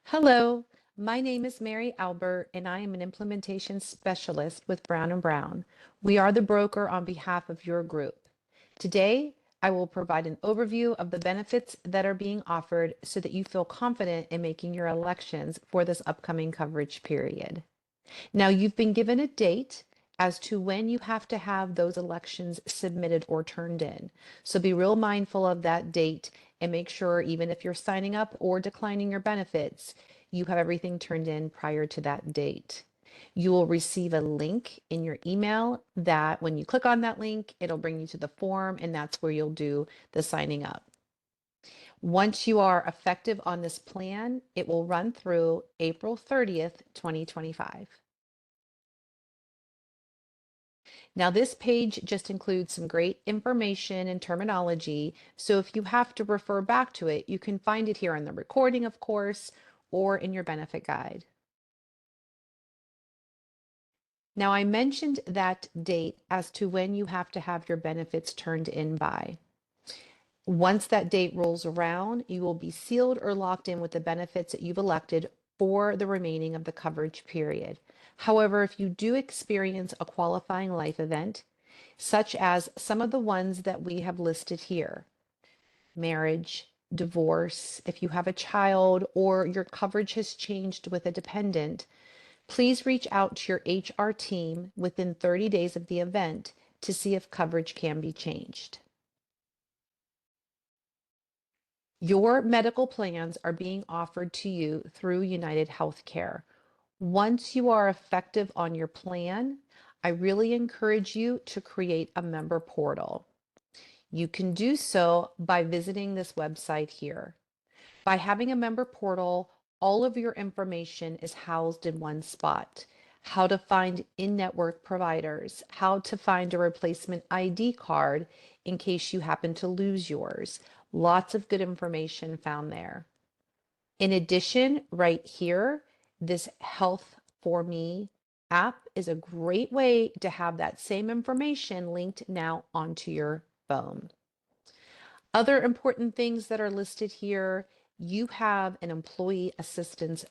Hello, my name is Mary Albert, and I am an implementation specialist with Brown & Brown. We are the broker on behalf of your group. Today, I will provide an overview of the benefits that are being offered so that you feel confident in making your elections for this upcoming coverage period. Now, you've been given a date as to when you have to have those elections submitted or turned in. So be real mindful of that date and make sure, even if you're signing up or declining your benefits, you have everything turned in prior to that date. You will receive a link in your email that when you click on that link, it'll bring you to the form, and that's where you'll do the signing up. Once you are effective on this plan, it will run through April 30th, 2025. Now, this page just includes some great information and terminology. So if you have to refer back to it, you can find it here in the recording, of course, or in your benefit guide. Now, I mentioned that date as to when you have to have your benefits turned in by. Once that date rolls around, you will be sealed or locked in with the benefits that you've elected for the remaining of the coverage period. However, if you do experience a qualifying life event, such as some of the ones that we have listed here, marriage, divorce, if you have a child, or your coverage has changed with a dependent, please reach out to your HR team within 30 days of the event to see if coverage can be changed. Your medical plans are being offered to you through United Healthcare. Once you are effective on your plan, I really encourage you to create a member portal. You can do so by visiting this website here. By having a member portal, all of your information is housed in one spot. How to find in-network providers, how to find a replacement ID card in case you happen to lose yours. Lots of good information found there. In addition, right here, this Health for Me app is a great way to have that same information linked now onto your phone. Other important things that are listed here, you have an employee assistance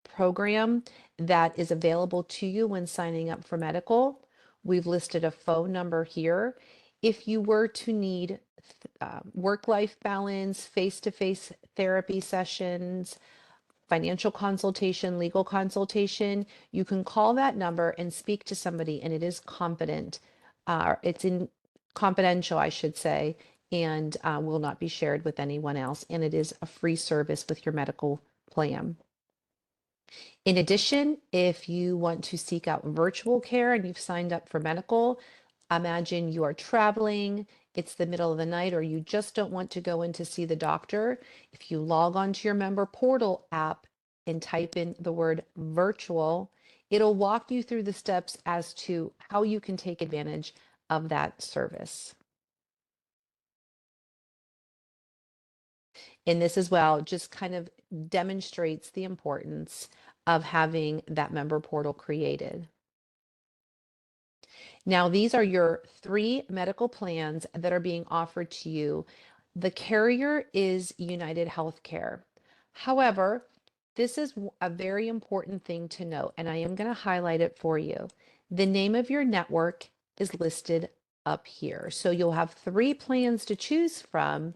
program that is available to you when signing up for medical. We've listed a phone number here. If you were to need work-life balance, face-to-face therapy sessions, financial consultation, legal consultation, you can call that number and speak to somebody, and it is confident. It's in confidential, I should say, and will not be shared with anyone else. And it is a free service with your medical plan. In addition, if you want to seek out virtual care and you've signed up for medical, imagine you are traveling, it's the middle of the night, or you just don't want to go in to see the doctor. If you log onto your member portal app and type in the word virtual, it'll walk you through the steps as to how you can take advantage of that service. And this as well just kind of demonstrates the importance of having that member portal created. Now, these are your 3 medical plans that are being offered to you. The carrier is United Healthcare. However, this is a very important thing to note, and I am going to highlight it for you. The name of your network is listed up here. So you'll have 3 plans to choose from.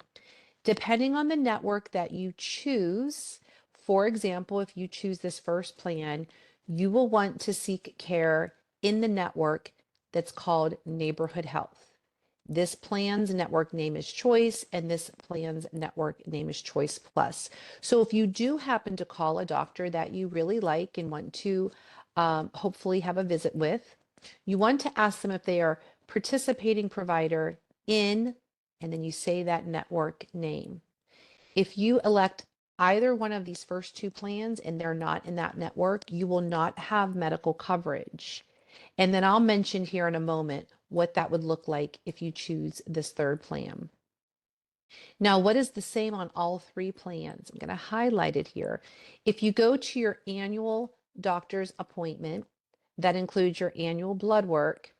Depending on the network that you choose, for example, if you choose this first plan, you will want to seek care in the network that's called Neighborhood Health. This plan's network name is Choice, and this plan's network name is Choice Plus. So if you do happen to call a doctor that you really like and want to hopefully have a visit with, you want to ask them if they are participating provider in, and then you say that network name. If you elect either one of these first 2 plans and they're not in that network, you will not have medical coverage. And then I'll mention here in a moment what that would look like if you choose this third plan. Now, what is the same on all 3 plans? I'm going to highlight it here. If you go to your annual doctor's appointment, that includes your annual blood work,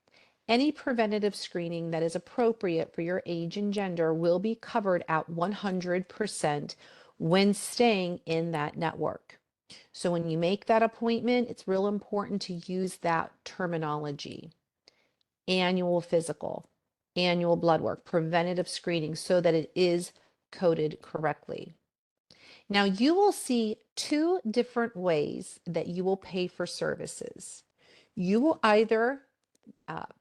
any preventative screening that is appropriate for your age and gender will be covered at 100% when staying in that network. So when you make that appointment, it's real important to use that terminology: annual physical, annual blood work, preventative screening, so that it is coded correctly. Now you will see two different ways that you will pay for services. You will either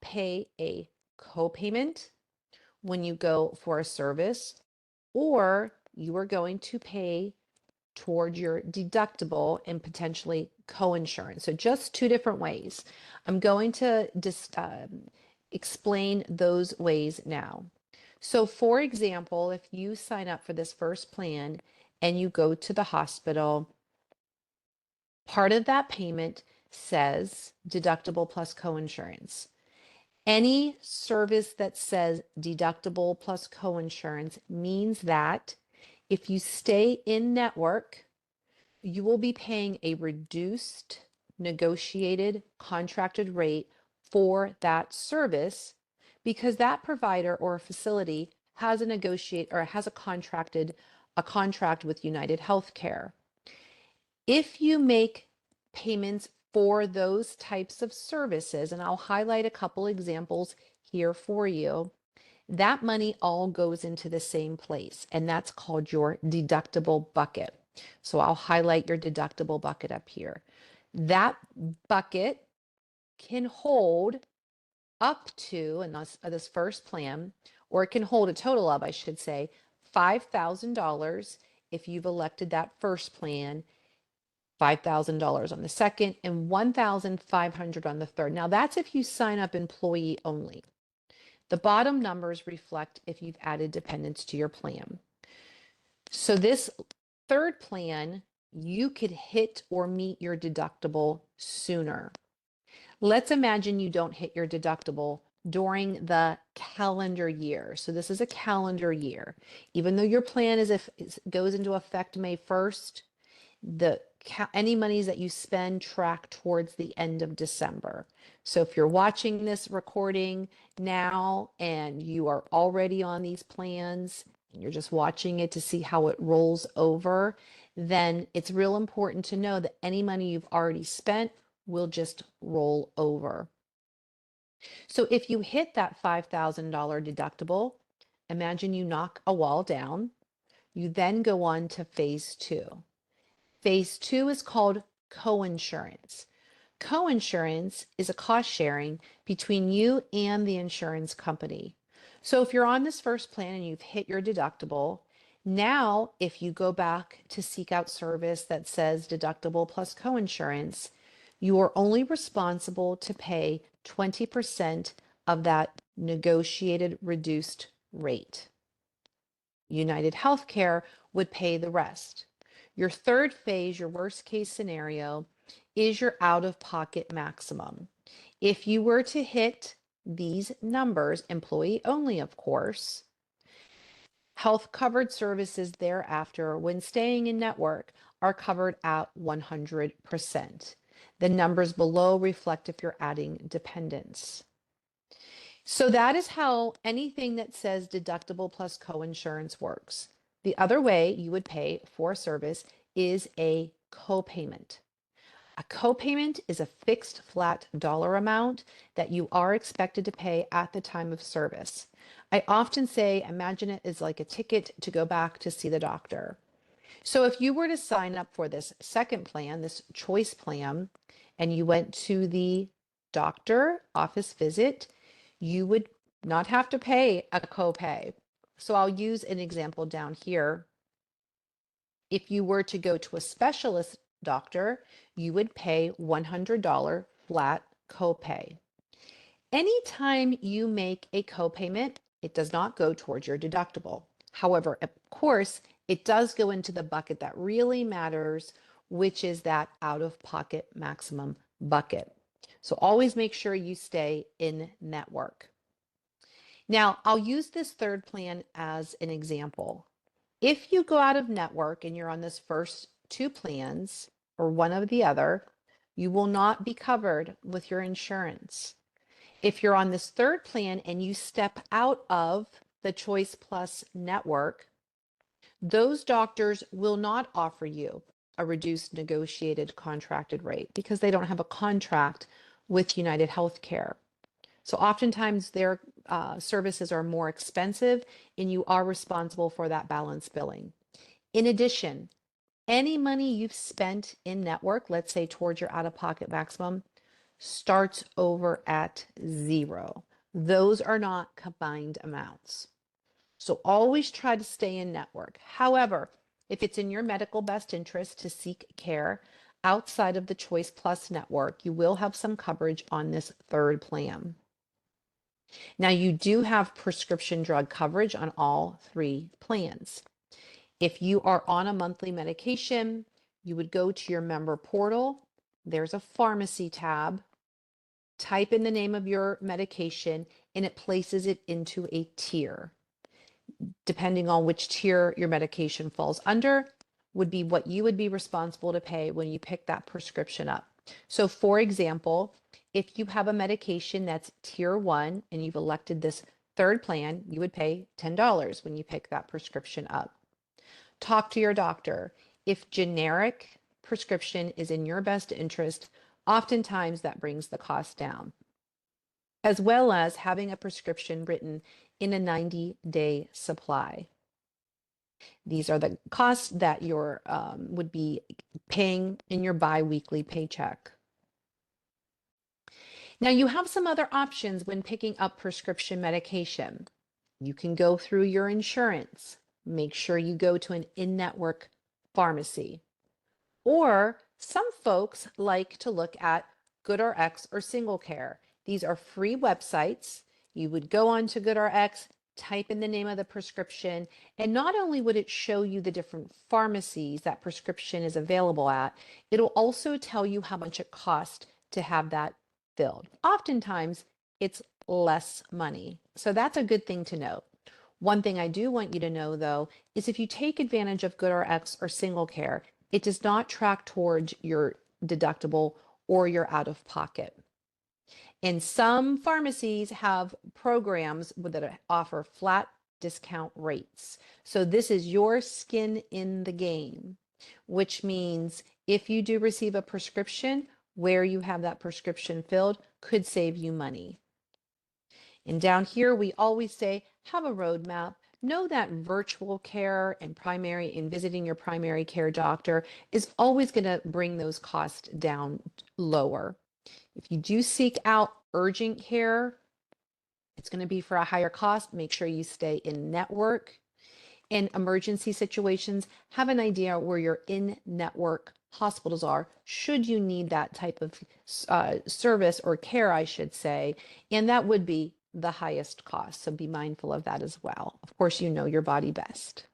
pay a copayment when you go for a service, or you are going to pay towards your deductible and potentially co-insurance. So just two different ways. I'm going to just explain those ways now. So for example, if you sign up for this first plan and you go to the hospital, part of that payment says deductible plus co-insurance. Any service that says deductible plus co-insurance means that if you stay in network, you will be paying a reduced, negotiated, contracted rate for that service because that provider or facility has a contract with United Healthcare. If you make payments for those types of services, and I'll highlight a couple examples here for you, that money all goes into the same place, and that's called your deductible bucket. So I'll highlight your deductible bucket up here. That bucket can hold up to, in this first plan, or it can hold a total of, I should say, $5,000 if you've elected that first plan, $5,000 on the second, and $1,500 on the third. Now that's if you sign up employee only. The bottom numbers reflect if you've added dependents to your plan. So this third plan, you could hit or meet your deductible sooner. Let's imagine you don't hit your deductible during the calendar year. So this is a calendar year. Even though your plan goes into effect May 1st, any monies that you spend track towards the end of December. So if you're watching this recording now and you are already on these plans and you're just watching it to see how it rolls over, then it's real important to know that any money you've already spent will just roll over. So if you hit that $5,000 deductible, imagine you knock a wall down. You then go on to phase two. Phase two is called coinsurance. Coinsurance is a cost sharing between you and the insurance company. So if you're on this first plan and you've hit your deductible, now if you go back to seek out service that says deductible plus coinsurance, you are only responsible to pay 20% of that negotiated reduced rate. United Healthcare would pay the rest. Your third phase, your worst case scenario, is your out-of-pocket maximum. If you were to hit these numbers, employee only, of course, health covered services thereafter, when staying in network, are covered at 100%. The numbers below reflect if you're adding dependents. So that is how anything that says deductible plus coinsurance works. The other way you would pay for a service is a copayment. A copayment is a fixed flat dollar amount that you are expected to pay at the time of service. I often say, imagine it as like a ticket to go back to see the doctor. So if you were to sign up for this second plan, this choice plan, and you went to the doctor office visit, you would not have to pay a copay. So I'll use an example down here. If you were to go to a specialist doctor, you would pay $100 flat copay. Anytime you make a copayment, it does not go towards your deductible. However, of course, it does go into the bucket that really matters, which is that out-of-pocket maximum bucket. So always make sure you stay in network. Now, I'll use this third plan as an example. If you go out of network and you're on this first two plans or one of the other, you will not be covered with your insurance. If you're on this third plan and you step out of the Choice Plus network, those doctors will not offer you a reduced negotiated contracted rate because they don't have a contract with United Healthcare. So oftentimes their services are more expensive and you are responsible for that balance billing. In addition, any money you've spent in network, let's say towards your out-of-pocket maximum, starts over at zero. Those are not combined amounts. So always try to stay in network. However, if it's in your medical best interest to seek care outside of the Choice Plus network, you will have some coverage on this third plan. Now, you do have prescription drug coverage on all three plans. If you are on a monthly medication, you would go to your member portal. There's a pharmacy tab. Type in the name of your medication, and it places it into a tier. Depending on which tier your medication falls under, would be what you would be responsible to pay when you pick that prescription up. So, for example, if you have a medication that's tier 1 and you've elected this third plan, you would pay $10 when you pick that prescription up. Talk to your doctor. If generic prescription is in your best interest, oftentimes that brings the cost down, as well as having a prescription written in a 90-day supply. These are the costs that you would be paying in your biweekly paycheck. Now, you have some other options when picking up prescription medication. You can go through your insurance. Make sure you go to an in-network pharmacy. Or some folks like to look at GoodRx or SingleCare. These are free websites. You would go on to GoodRx, type in the name of the prescription, and not only would it show you the different pharmacies that prescription is available at, it'll also tell you how much it costs to have that filled. Oftentimes, it's less money. So that's a good thing to note. One thing I do want you to know, though, is if you take advantage of GoodRx or SingleCare, it does not track towards your deductible or your out of pocket. And some pharmacies have programs that offer flat discount rates. So this is your skin in the game, which means if you do receive a prescription, where you have that prescription filled could save you money. And down here, we always say, have a roadmap. Know that virtual care and visiting your primary care doctor is always going to bring those costs down lower. If you do seek out urgent care, it's going to be for a higher cost. Make sure you stay in network. In emergency situations, have an idea where your in-network hospitals are, should you need that type of service or care, I should say, and that would be the highest cost. So be mindful of that as well. Of course, you know your body best.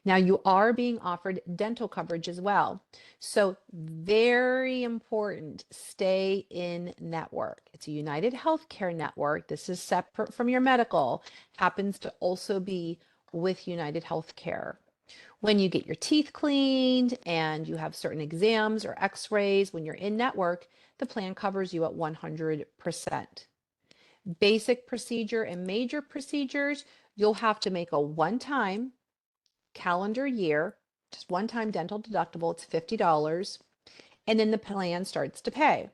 Now, you are being offered dental coverage as well. So very important, stay in network. It's a United Healthcare network. This is separate from your medical, happens to also be with United Healthcare. When you get your teeth cleaned and you have certain exams or x-rays, when you're in network, the plan covers you at 100%. Basic procedure and major procedures, you'll have to make a one-time calendar year, just one-time dental deductible, it's $50, and then the plan starts to pay.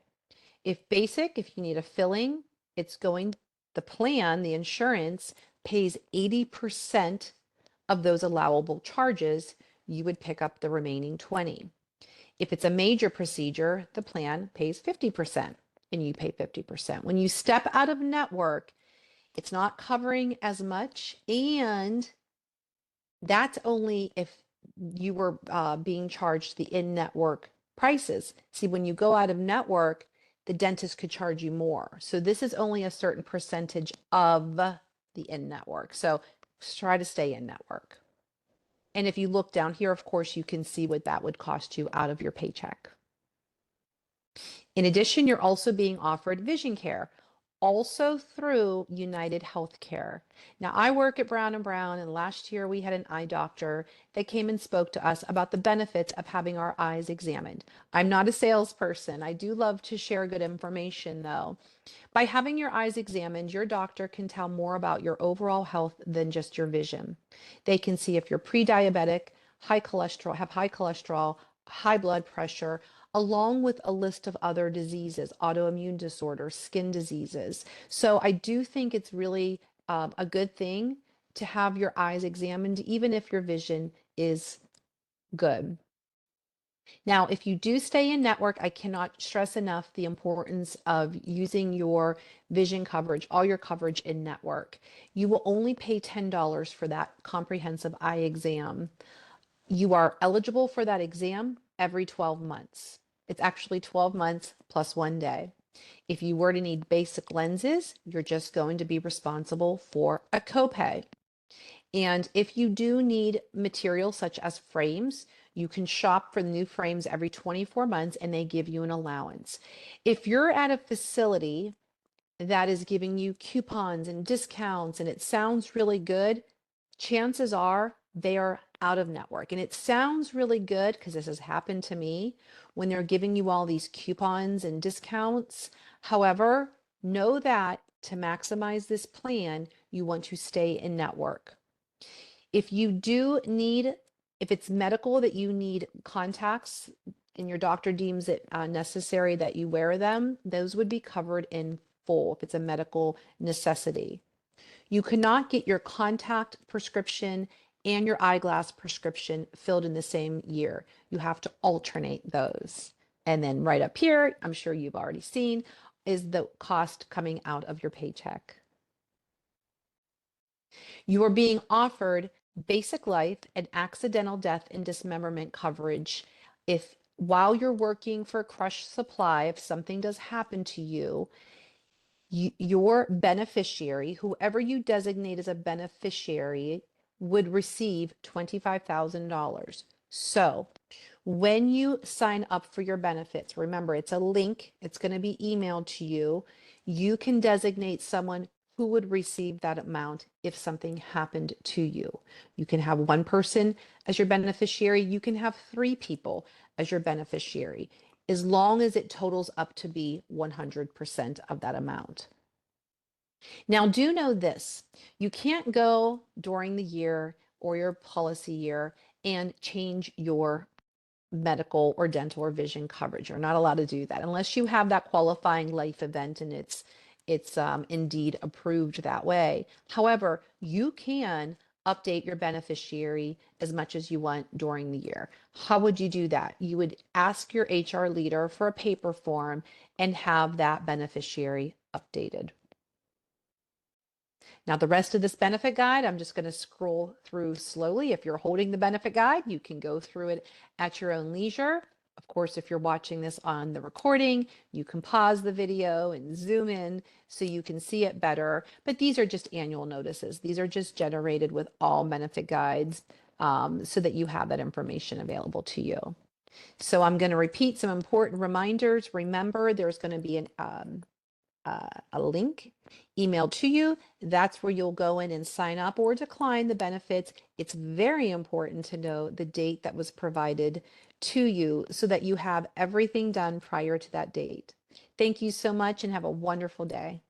If basic, if you need a filling, the plan, the insurance pays 80% of those allowable charges. You would pick up the remaining 20. If it's a major procedure, the plan pays 50% and you pay 50%. When you step out of network, it's not covering as much, and that's only if you were being charged the in-network prices. See, when you go out of network, the dentist could charge you more. So this is only a certain percentage of the in-network. So try to stay in network. And if you look down here, of course, you can see what that would cost you out of your paycheck. In addition, you're also being offered vision care, also through United Healthcare. Now, I work at Brown & Brown, and last year we had an eye doctor that came and spoke to us about the benefits of having our eyes examined. I'm not a salesperson. I do love to share good information, though. By having your eyes examined, your doctor can tell more about your overall health than just your vision. They can see if you're pre-diabetic, have high cholesterol, high blood pressure, along with a list of other diseases, autoimmune disorders, skin diseases. So I do think it's really a good thing to have your eyes examined, even if your vision is good. Now, if you do stay in network, I cannot stress enough the importance of using your vision coverage, all your coverage in network. You will only pay $10 for that comprehensive eye exam. You are eligible for that exam every 12 months. It's actually 12 months plus 1 day. If you were to need basic lenses, you're just going to be responsible for a copay. And if you do need material such as frames, you can shop for new frames every 24 months and they give you an allowance. If you're at a facility that is giving you coupons and discounts and it sounds really good, chances are they are out of network. And it sounds really good because this has happened to me when they're giving you all these coupons and discounts. However, know that to maximize this plan, you want to stay in network. If you do need, if it's medical that you need contacts and your doctor deems it necessary that you wear them, those would be covered in full if it's a medical necessity. You cannot get your contact prescription and your eyeglass prescription filled in the same year. You have to alternate those. And then right up here, I'm sure you've already seen, is the cost coming out of your paycheck. You are being offered basic life and accidental death and dismemberment coverage if while you're working for Crush Supply, if something does happen to you, your beneficiary, whoever you designate as a beneficiary, would receive $25,000. So when you sign up for your benefits, remember it's a link, it's going to be emailed to you. You can designate someone who would receive that amount if something happened to you. You can have one person as your beneficiary, you can have 3 people as your beneficiary, as long as it totals up to be 100% of that amount. Now, do know this, you can't go during the year or your policy year and change your medical or dental or vision coverage. You're not allowed to do that unless you have that qualifying life event and it's indeed approved that way. However, you can update your beneficiary as much as you want during the year. How would you do that? You would ask your HR leader for a paper form and have that beneficiary updated. Now, the rest of this benefit guide, I'm just going to scroll through slowly. If you're holding the benefit guide, you can go through it at your own leisure. Of course, if you're watching this on the recording, you can pause the video and zoom in so you can see it better. But these are just annual notices. These are just generated with all benefit guides so that you have that information available to you. So I'm going to repeat some important reminders. Remember, there's going to be a link emailed to you. That's where you'll go in and sign up or decline the benefits. It's very important to know the date that was provided to you so that you have everything done prior to that date. Thank you so much and have a wonderful day.